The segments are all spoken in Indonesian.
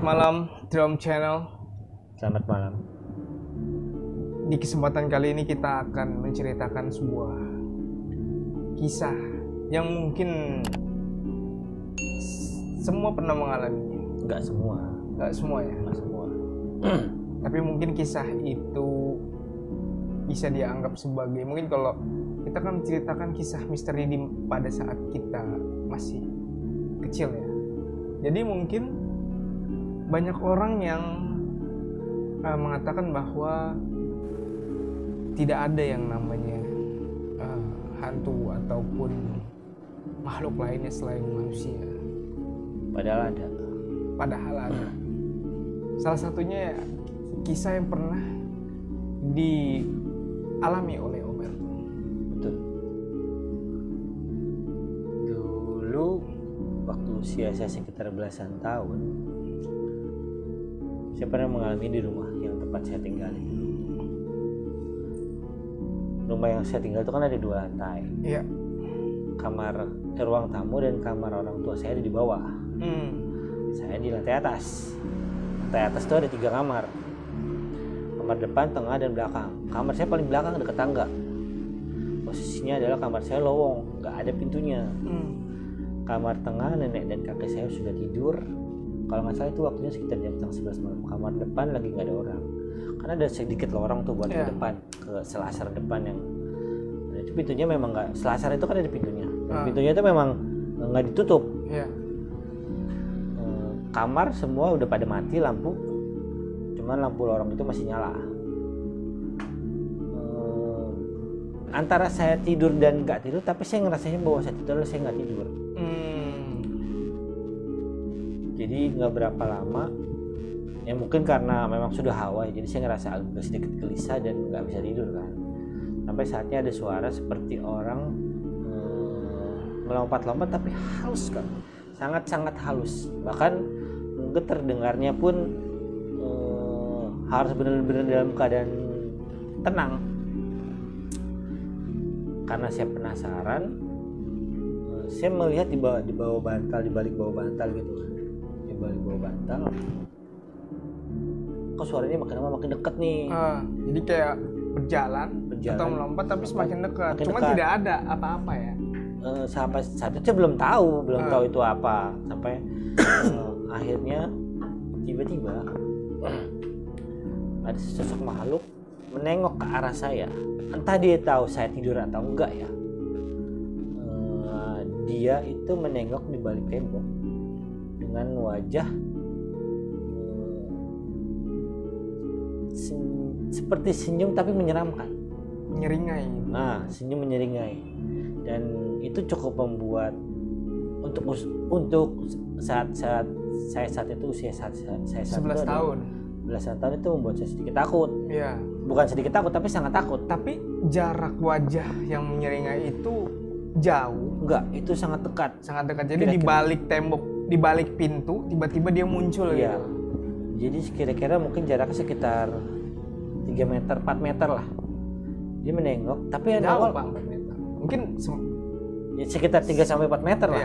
malam Drum Channel. Selamat malam. Di kesempatan kali ini kita akan menceritakan sebuah kisah yang mungkin semua pernah mengalaminya. Enggak semua ya. Enggak semua. Tapi mungkin kisah itu bisa dianggap sebagai, mungkin kalau kita kan menceritakan kisah misteri pada saat kita masih kecil ya. Jadi mungkin banyak orang yang mengatakan bahwa tidak ada yang namanya hantu ataupun makhluk lainnya selain manusia. Padahal ada. Salah satunya kisah yang pernah dialami oleh Omer. Betul. Dulu waktu usia saya sekitar belasan tahun, saya pernah mengalami di rumah yang tempat saya tinggal itu. Rumah yang saya tinggal itu kan ada 2 lantai. Iya. Ruang tamu dan kamar orang tua saya ada di bawah. Saya di lantai atas. Lantai atas itu ada 3 kamar. Kamar depan, tengah, dan belakang. Kamar saya paling belakang dekat tangga. Posisinya adalah kamar saya lowong, nggak ada pintunya. Kamar tengah, nenek dan kakek saya sudah tidur. Kalau nggak salah itu waktunya sekitar jam 11 malam. Kamar depan lagi nggak ada orang, karena ada sedikit lorong tuh buat ke depan, ke selasar depan yang itu pintunya memang nggak, selasar itu kan ada pintunya. Pintunya itu memang nggak ditutup. Kamar semua udah pada mati lampu, cuman lampu lorong itu masih nyala. Antara saya tidur dan nggak tidur, tapi saya ngerasanya bahwa saya tidur, saya nggak tidur. Jadi nggak berapa lama, ya mungkin karena memang sudah hawa, jadi saya ngerasa agak sedikit gelisah dan nggak bisa tidur kan. Sampai saatnya ada suara seperti orang melompat-lompat, tapi halus kan, sangat-sangat halus. Bahkan mungkin terdengarnya pun harus benar-benar dalam keadaan tenang. Karena saya penasaran, saya melihat di bawah bantal, di balik bawah bantal gitu kan. Di balik bawah bantal, kok suaranya makin lama makin dekat nih. Jadi kayak berjalan atau melompat tapi semakin dekat. Cuma tidak ada apa-apa ya. Sampai saat itu saya belum tahu itu apa. Sampai akhirnya tiba-tiba ada sesosok makhluk menengok ke arah saya. Entah dia tahu saya tidur atau enggak ya. Dia itu menengok di balik tembok dengan wajah seperti senyum tapi menyeramkan, menyeringai. Senyum menyeringai, dan itu cukup membuat untuk saat itu usia saya 11 tahun. Belasan tahun itu membuat saya sedikit takut. Iya. Bukan sedikit takut, tapi sangat takut. Tapi jarak wajah yang menyeringai itu jauh? Enggak, itu sangat dekat. Sangat dekat. Jadi di balik tembok, di balik pintu, tiba-tiba dia muncul gitu. Jadi kira-kira mungkin jaraknya sekitar 3 meter, 4 meter lah. Dia menengok, tapi yang jauh Pak, 4 meter. Mungkin sekitar 3 sampai 4 meter lah.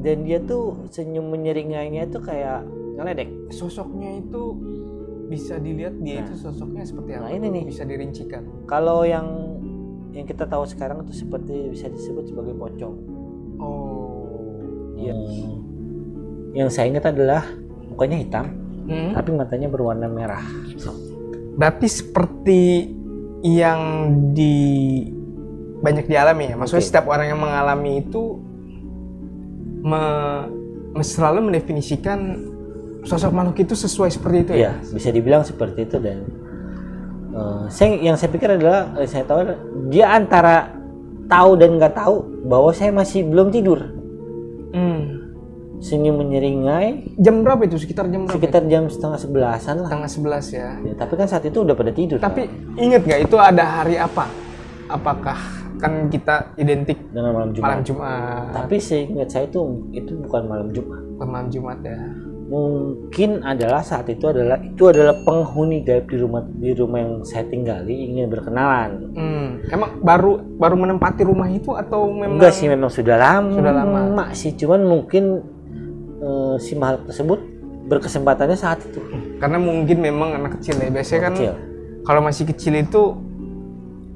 Dan dia tuh senyum menyeringainya itu kayak ngeledek. Sosoknya itu bisa dilihat dia itu sosoknya seperti apa? Ini nih bisa dirincikan. Kalau yang kita tahu sekarang itu seperti bisa disebut sebagai pocong. Dia yang saya ingat adalah mukanya hitam, tapi matanya berwarna merah. Berarti seperti yang banyak dialami ya. Maksudnya setiap orang yang mengalami itu selalu mendefinisikan sosok makhluk itu sesuai seperti itu ya? Bisa dibilang seperti itu. Dan yang saya pikir adalah saya tahu dia antara tahu dan nggak tahu bahwa saya masih belum tidur. Senyum menyeringai. Jam berapa itu? Sekitar jam berapa? Sekitar jam 10:30-an lah. 10:30 ya. Tapi kan saat itu udah pada tidur. Tapi ingat nggak itu ada hari apa? Apakah kan kita identik dengan malam Jumat? Tapi seingat saya itu bukan malam Jumat. Bukan malam Jumat ya. Mungkin saat itu adalah penghuni gaib di rumah yang saya tinggali ingin berkenalan. Emang baru menempati rumah itu atau memang? Enggak sih, memang sudah lama sih, cuman mungkin si makhluk tersebut berkesempatannya saat itu. Karena mungkin memang anak kecil ya. Biasanya kan Kecil. kalau masih kecil itu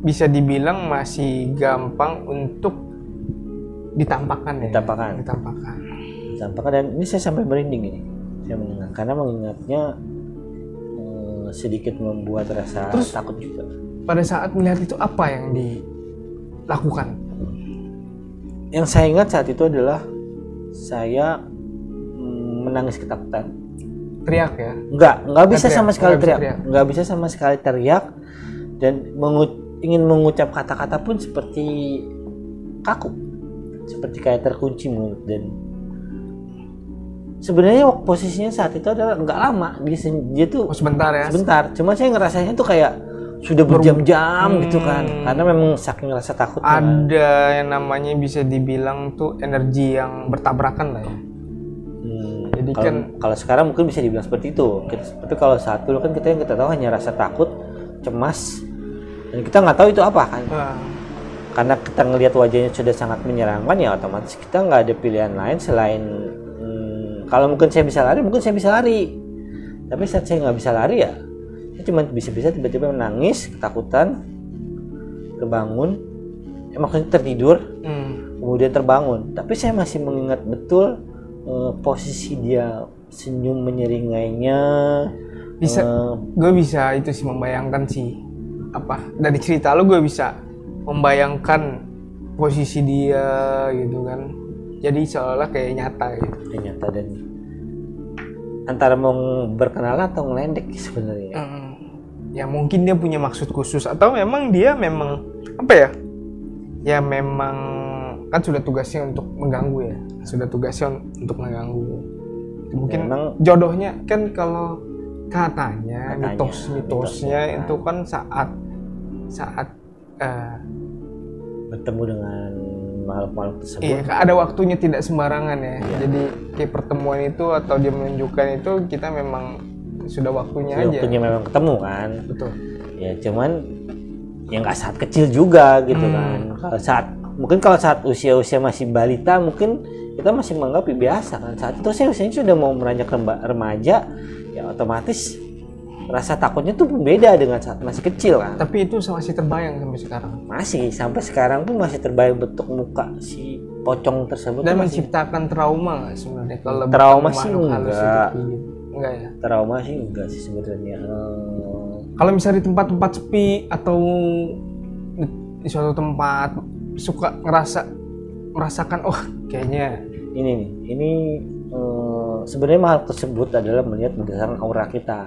bisa dibilang masih gampang untuk ditampakkan ya. Ditampakkan, dan ini saya sampai merinding ini. Saya mendengar karena mengingatnya sedikit membuat rasa takut juga. Pada saat melihat itu apa yang dilakukan? Yang saya ingat saat itu adalah saya menangis ketakutan. Teriak ya? Nggak bisa sama sekali teriak. teriak. Nggak bisa sama sekali teriak, dan ingin mengucap kata-kata pun seperti kaku, seperti kayak terkunci mulut. Dan sebenarnya posisinya saat itu adalah nggak lama, dia tuh sebentar ya? Sebentar. Cuma saya ngerasanya tuh kayak sudah berjam-jam gitu kan, karena memang saking rasa takut. Ada yang namanya bisa dibilang tuh energi yang bertabrakan lah ya. Jadi kalau sekarang mungkin bisa dibilang seperti itu. Tapi kalau saat dulu kan kita yang kita tahu hanya rasa takut, cemas, dan kita nggak tahu itu apa kan. Karena kita ngelihat wajahnya sudah sangat menyeramkan, ya otomatis kita nggak ada pilihan lain selain kalau mungkin saya bisa lari, mungkin saya bisa lari. Tapi saat saya nggak bisa lari ya cuma bisa-bisa tiba-tiba menangis, ketakutan, terbangun, maksudnya tertidur, kemudian terbangun. Tapi saya masih mengingat betul posisi dia senyum menyeringainya. Gue bisa itu sih membayangkan sih dari cerita lo, gue bisa membayangkan posisi dia gitu kan. Jadi seolah-olah kayak nyata gitu. Kayak nyata, dan antara mau berkenalan atau ngelendek sebenarnya. Ya mungkin dia punya maksud khusus, atau memang dia apa ya? Ya memang kan sudah tugasnya untuk mengganggu ya. Mungkin memang jodohnya kan, kalau katanya mitosnya itu kan saat bertemu dengan makhluk-makhluk tersebut. Iya, ada waktunya, tidak sembarangan ya. Jadi kayak pertemuan itu atau dia menunjukkan itu, kita memang sudah waktunya aja. Waktunya memang ketemu kan. Betul. Ya cuman ya nggak saat kecil juga gitu kan. Kalau saat usia masih balita mungkin kita masih menganggap biasa kan. Saat itu saya usianya sudah mau beranjak remaja, ya otomatis rasa takutnya tuh beda dengan saat masih kecil kan. Tapi itu masih terbayang sampai sekarang. Sampai sekarang pun masih terbayang bentuk muka si pocong tersebut. Dan menciptakan trauma nggak sebenarnya? Kalau trauma sih enggak. Enggak ya? Trauma sih enggak sih sebenarnya. Kalau misalnya di tempat-tempat sepi atau di suatu tempat suka merasakan kayaknya ini sebenarnya makhluk tersebut adalah melihat berdasarkan aura kita.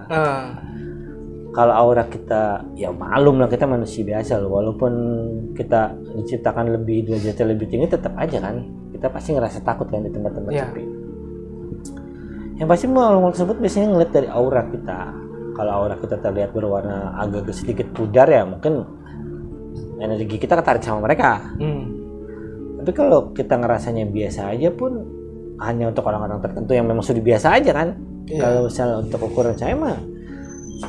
Kalau aura kita, ya malum lah, kita manusia biasa loh, walaupun kita diciptakan derajatnya lebih tinggi, tetap aja kan kita pasti ngerasa takut kan di tempat-tempat sepi. Yang pasti makhluk tersebut biasanya ngeliat dari aura kita. Kalau aura kita terlihat berwarna agak sedikit pudar, ya mungkin energi kita ketarik sama mereka. Tapi kalau kita ngerasanya biasa aja pun, hanya untuk orang-orang tertentu yang memang sudah biasa aja kan. Kalau misalnya untuk ukuran saya mah,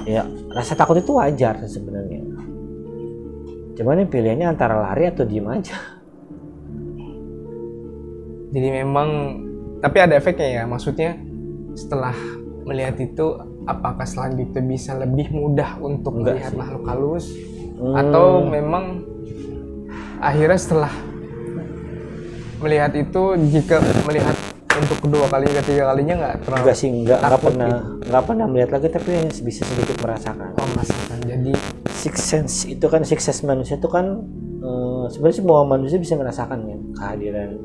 ya rasa takut itu wajar sebenarnya. Cuman ini pilihannya antara lari atau diem aja. Jadi memang, tapi ada efeknya ya, maksudnya setelah melihat itu, apakah selanjutnya bisa lebih mudah untuk melihat makhluk halus, atau memang akhirnya setelah melihat itu, jika melihat untuk kedua kali, ketiga kalinya nggak terlalu? Nggak pernah melihat lagi, tapi bisa sedikit merasakan. Merasakan. Jadi sixth sense itu kan, sixth sense manusia itu kan sebenarnya semua manusia bisa merasakan kan kehadiran.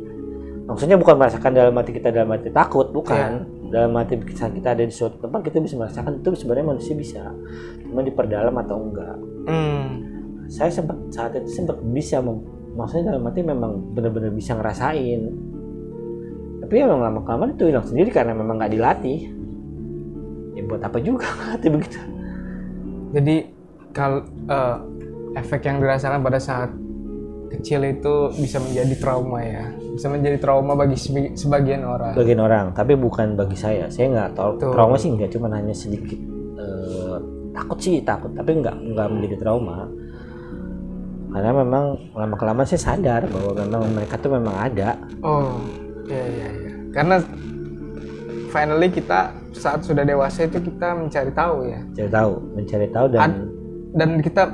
Maksudnya bukan merasakan dalam hati kita dalam hati takut, bukan. Dalam hati kita ada di suatu tempat, kita bisa merasakan itu. Sebenarnya manusia bisa, cuma diperdalam atau enggak. Saya saat itu sempat bisa, maksudnya dalam hati memang benar-benar bisa ngerasain. Tapi ya memang lama-kelamaan itu hilang sendiri karena memang nggak dilatih. Ya buat apa juga hati begitu. Jadi kalau efek yang dirasakan pada saat kecil itu bisa menjadi trauma ya, bisa menjadi trauma bagi sebagian orang. Tapi bukan bagi saya nggak tahu. Trauma sih nggak, cuma hanya sedikit takut, tapi nggak menjadi trauma. Karena memang lama-kelamaan saya sadar bahwa memang mereka tuh memang ada. Iya. Karena finally kita saat sudah dewasa itu kita mencari tahu ya. Mencari tahu dan kita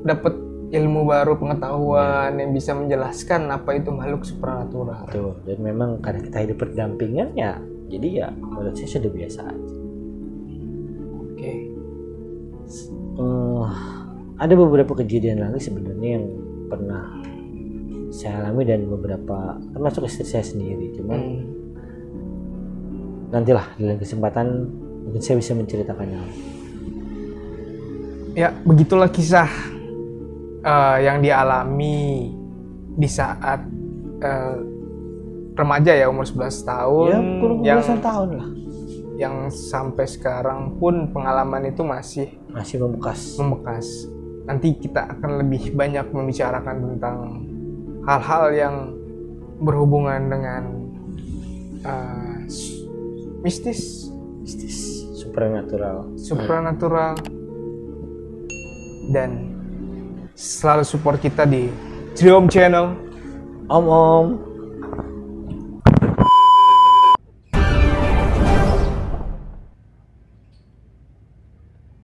dapat ilmu baru, pengetahuan yang bisa menjelaskan apa itu makhluk supranatural. Betul. Dan memang karena kita hidup berdampingan ya, jadi ya menurut saya sudah biasa aja. Oke. Ada beberapa kejadian lagi sebenarnya yang pernah saya alami dan beberapa termasuk istri saya sendiri. Cuman nantilah di lain kesempatan mungkin saya bisa menceritakannya. Ya begitulah kisah yang dialami di saat remaja ya, umur 11 tahun ya kurang tahun lah, yang sampai sekarang pun pengalaman itu masih membekas. Nanti kita akan lebih banyak membicarakan tentang hal-hal yang berhubungan dengan mistis, supranatural, dan selalu support kita di Triom Channel. Om.